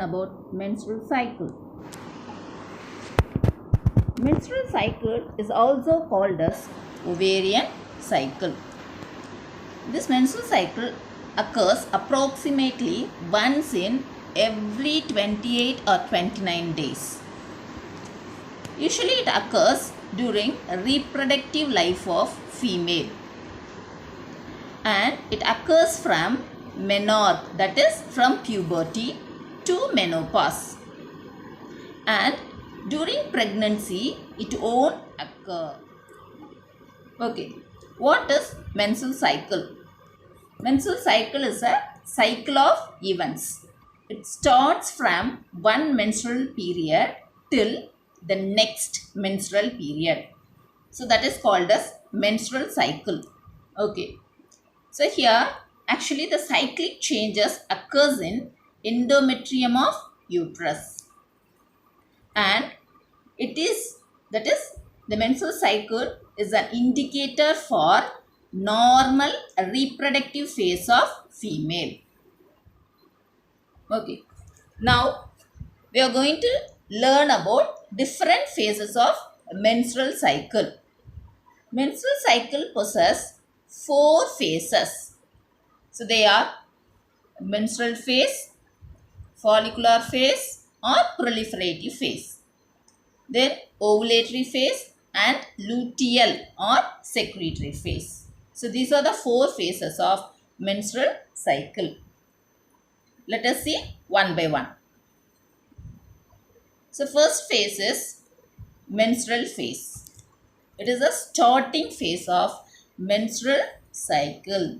about menstrual cycle. Menstrual cycle is also called as ovarian cycle. This menstrual cycle occurs approximately once in every 28 or 29 days. Usually it occurs during reproductive life of female, and it occurs from menarche, that is from puberty to menopause, and during pregnancy it won't occur. Okay, what is menstrual cycle? Menstrual cycle is a cycle of events. It starts from one menstrual period till the next menstrual period. So that is called as menstrual cycle. Okay. So here actually the cyclic changes occurs in endometrium of uterus, and it is, that is, the menstrual cycle is an indicator for normal reproductive phase of female. Okay, now we are going to learn about different phases of menstrual cycle. Menstrual cycle possesses 4 phases. So they are menstrual phase, follicular phase or proliferative phase, then ovulatory phase and luteal or secretory phase. So these are the 4 phases of menstrual cycle. Let us see one by one. So first phase is menstrual phase. It is a starting phase of menstrual cycle.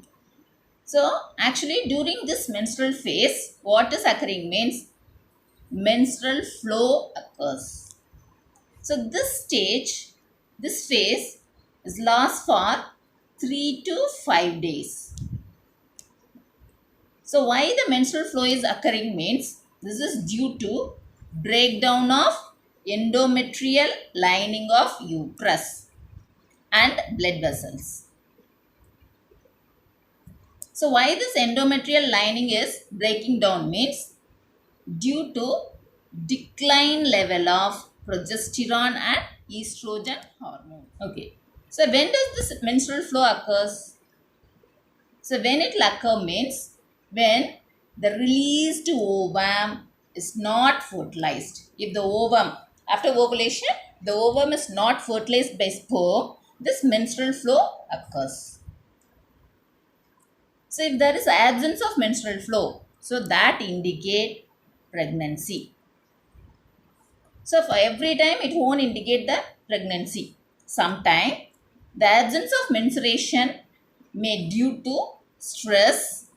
So actually during this menstrual phase, what is occurring means menstrual flow occurs. So this stage, this phase lasts for 3 to 5 days. So why the menstrual flow is occurring means this is due to breakdown of endometrial lining of uterus and blood vessels. So why this endometrial lining is breaking down means due to decline level of progesterone and estrogen hormone. Okay. So when does this menstrual flow occurs? So when it will occur means when the released ovum is not fertilized. If the ovum, after ovulation, the ovum is not fertilized by sperm, this menstrual flow occurs. So if there is absence of menstrual flow, so that indicate pregnancy. So for every time it won't indicate the pregnancy. Sometime the absence of menstruation may due to stress,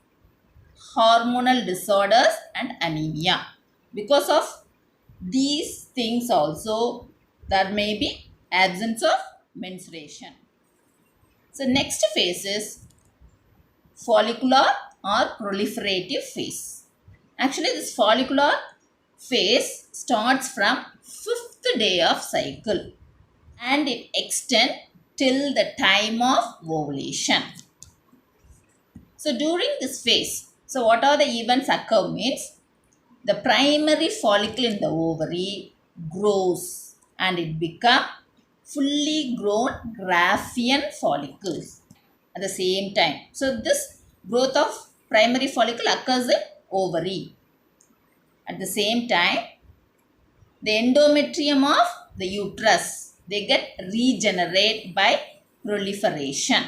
hormonal disorders and anemia. Because of these things also there may be absence of menstruation. So next phase is follicular or proliferative phase. Actually this follicular phase starts from 5th day of cycle and it extends till the time of ovulation. So during this phase, so what are the events occur means the primary follicle in the ovary grows and it becomes fully grown Graafian follicles at the same time. So this growth of primary follicle occurs in ovary. At the same time, the endometrium of the uterus, they get regenerate by proliferation.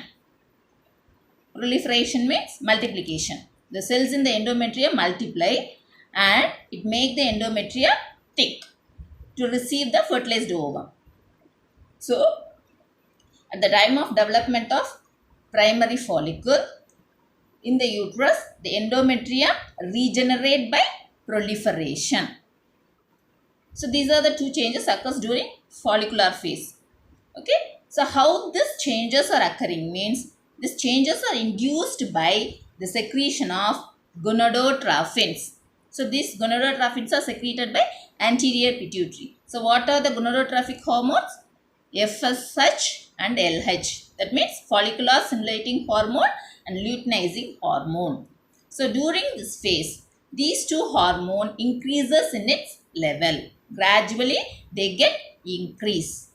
Proliferation means multiplication. The cells in the endometrium multiply and it make the endometrium thick to receive the fertilized ovum. So, at the time of development of primary follicle in the uterus, the endometrium regenerate by proliferation. So these are the 2 changes occurs during follicular phase. Okay. So how these changes are occurring means these changes are induced by the secretion of gonadotrophins. So these gonadotrophins are secreted by anterior pituitary. So what are the gonadotrophic hormones? FSH and LH. That means follicular stimulating hormone and luteinizing hormone. So during this phase, these two hormone increases in its level. Gradually, they get increase.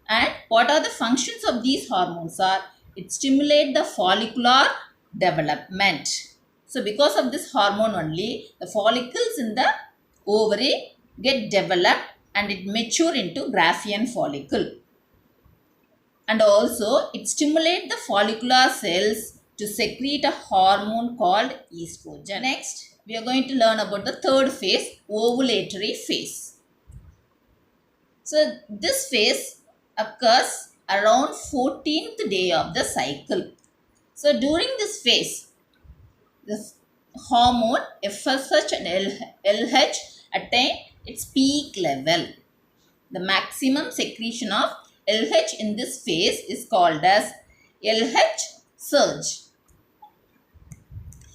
And what are the functions of these hormones are? It stimulates the follicular development. So because of this hormone only, the follicles in the ovary get developed and it mature into Graafian follicle. And also it stimulates the follicular cells to secrete a hormone called estrogen. Next, we are going to learn about the third phase, ovulatory phase. So this phase occurs around 14th day of the cycle. So during this phase, the hormone FSH and LH attain its peak level. The maximum secretion of LH in this phase is called as LH surge.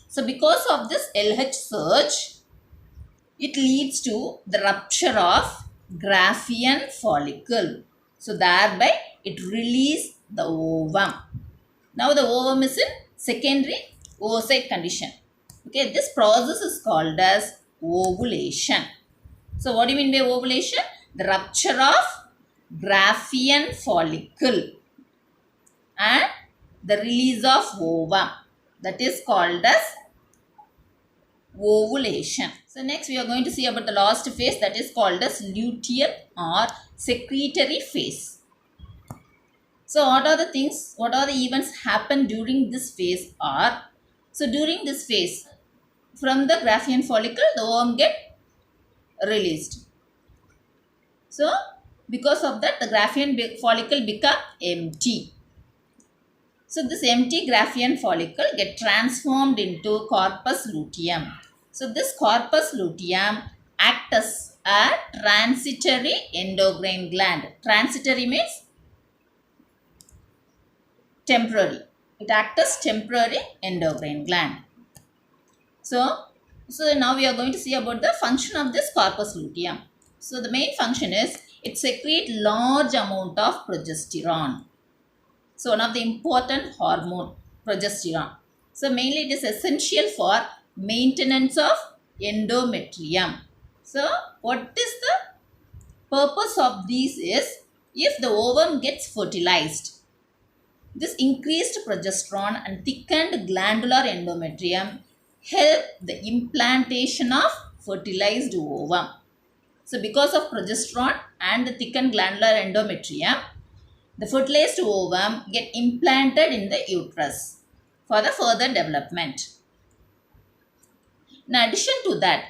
So because of this LH surge, it leads to the rupture of Graafian follicle. So thereby it releases the ovum. Now the ovum is in secondary oocyte condition. Okay, this process is called as ovulation. So what do you mean by ovulation? The rupture of Graafian follicle and the release of ovum. That is called as ovulation. So next we are going to see about the last phase, that is called as luteal or secretory phase. So what are the events happen during this phase are, so during this phase, from the Graafian follicle, the ovum get released. So because of that, the Graafian follicle become empty. So this empty Graafian follicle get transformed into corpus luteum. So this corpus luteum acts as a transitory endocrine gland. Transitory means temporary. It acts as temporary endocrine gland. So now we are going to see about the function of this corpus luteum. So the main function is it secretes large amount of progesterone. So one of the important hormone, progesterone. So mainly it is essential for maintenance of endometrium. So what is the purpose of these is, if the ovum gets fertilized, this increased progesterone and thickened glandular endometrium help the implantation of fertilized ovum. So because of progesterone and the thickened glandular endometrium, the fertilized ovum get implanted in the uterus for the further development. In addition to that,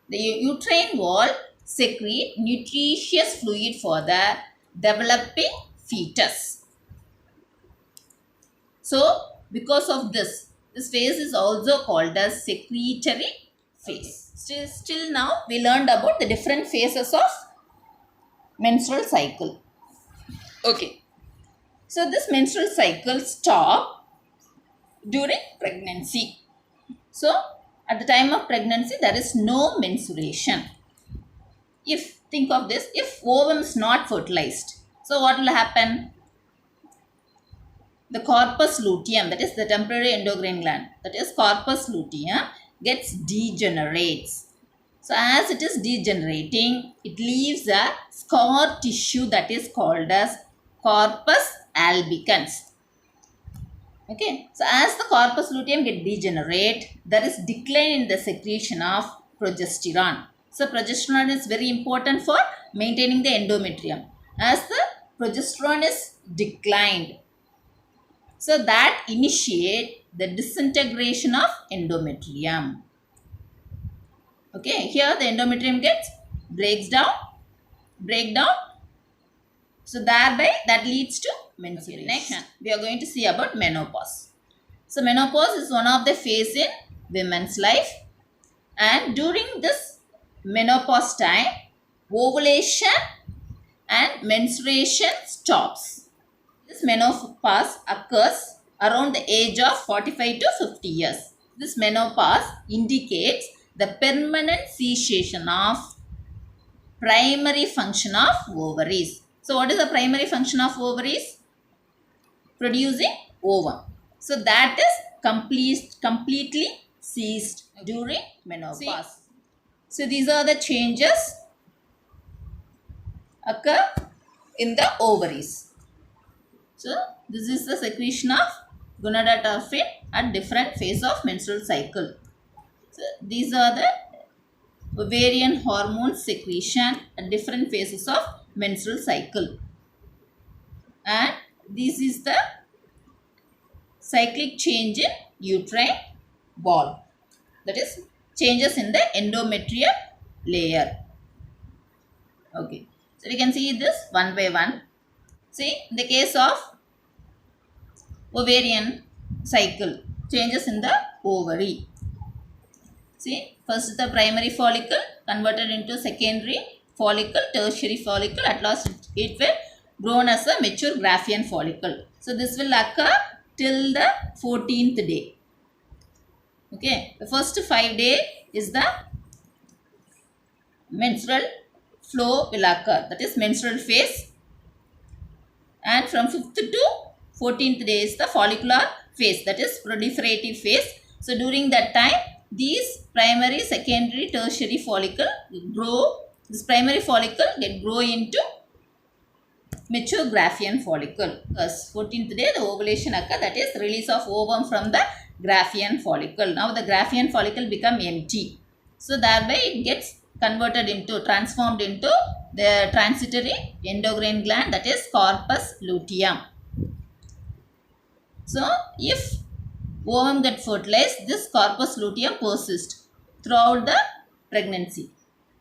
the uterine wall secrete nutritious fluid for the developing fetus. So because of this phase is also called as secretory phase. Still now we learned about the different phases of menstrual cycle. Okay. So this menstrual cycle stop during pregnancy. So at the time of pregnancy, there is no menstruation. Think of this, if ovum is not fertilized, so what will happen? The corpus luteum, that is the temporary endocrine gland, that is corpus luteum, gets degenerates. So as it is degenerating, it leaves a scar tissue that is called as corpus albicans. Okay, so as the corpus luteum get degenerate, there is decline in the secretion of progesterone. So progesterone is very important for maintaining the endometrium. As the progesterone is declined, so that initiate the disintegration of endometrium. Okay, here the endometrium gets break down. So thereby that leads to menstruation. Next, we are going to see about menopause. So menopause is one of the phases in women's life, and during this menopause time, ovulation and menstruation stops. This menopause occurs around the age of 45 to 50 years. This menopause indicates the permanent cessation of primary function of ovaries. So what is the primary function of ovaries? Producing ovum. So that is completely ceased during menopause. So these are the changes occur in the ovaries. So this is the secretion of gonadotropin at different phase of menstrual cycle. So these are the ovarian hormone secretion at different phases of menstrual cycle. And this is the cyclic change in uterine wall. That is changes in the endometrial layer. Okay. So we can see this one by one. See, in the case of ovarian cycle, changes in the ovary. See, first the primary follicle converted into secondary follicle, tertiary follicle. At last it will grown as a mature Graafian follicle. So this will occur till the 14th day. Okay, the first 5 days is the menstrual flow will occur. That is menstrual phase. And from 5th to 14th day is the follicular phase. That is proliferative phase. So during that time, these primary, secondary, tertiary follicle grow. This primary follicle get grow into mature Graafian follicle. Because 14th day the ovulation occur. That is release of ovum from the Graafian follicle. Now the Graafian follicle become empty. So thereby it gets converted into, transformed into the transitory endocrine gland, that is corpus luteum. So if ovum get fertilized, this corpus luteum persists throughout the pregnancy.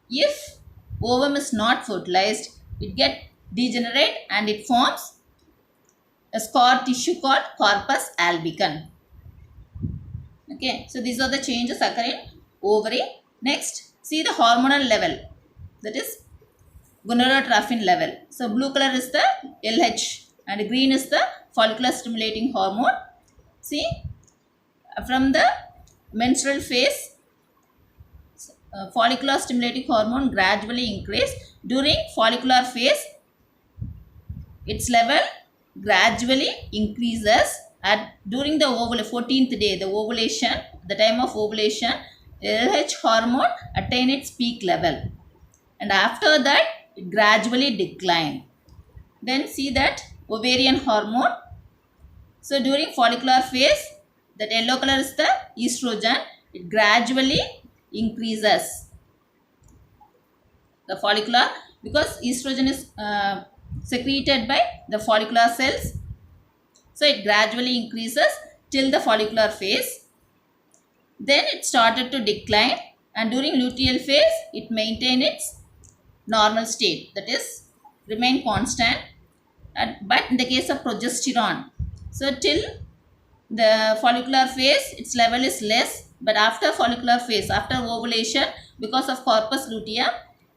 If ovum is not fertilized, it get degenerate and it forms a scar tissue called corpus albicans. Okay, so these are the changes occurring in ovary. Next, see the hormonal level, that is gonadotropin level. So blue color is the LH and green is the follicular stimulating hormone. See, from the menstrual phase, follicular stimulating hormone gradually increase. During follicular phase, its level gradually increases. During the 14th day, the ovulation, the time of ovulation, LH hormone attain its peak level, and after that it gradually decline. Then see that ovarian hormone. So during follicular phase, that yellow color is the estrogen. It gradually increases. The follicular, because estrogen is secreted by the follicular cells. So it gradually increases till the follicular phase. Then it started to decline, and during luteal phase it maintained its normal state, that is remain constant. But in the case of progesterone, so till the follicular phase its level is less, but after follicular phase, after ovulation, because of corpus luteum,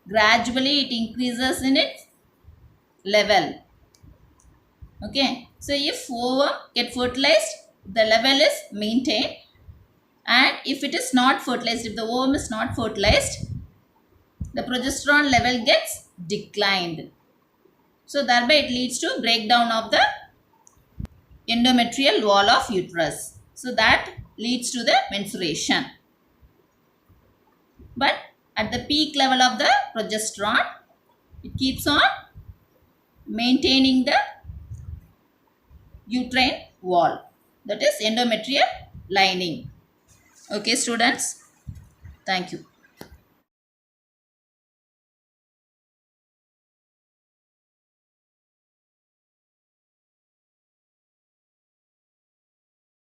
gradually it increases in its level. Okay, so if ovum get fertilized, the level is maintained, and if it is not fertilized, if the ovum is not fertilized, the progesterone level gets declined. So thereby it leads to breakdown of the endometrial wall of uterus. So that leads to the menstruation. But at the peak level of the progesterone, it keeps on maintaining the uterine wall, that is endometrial lining. Okay students, thank you.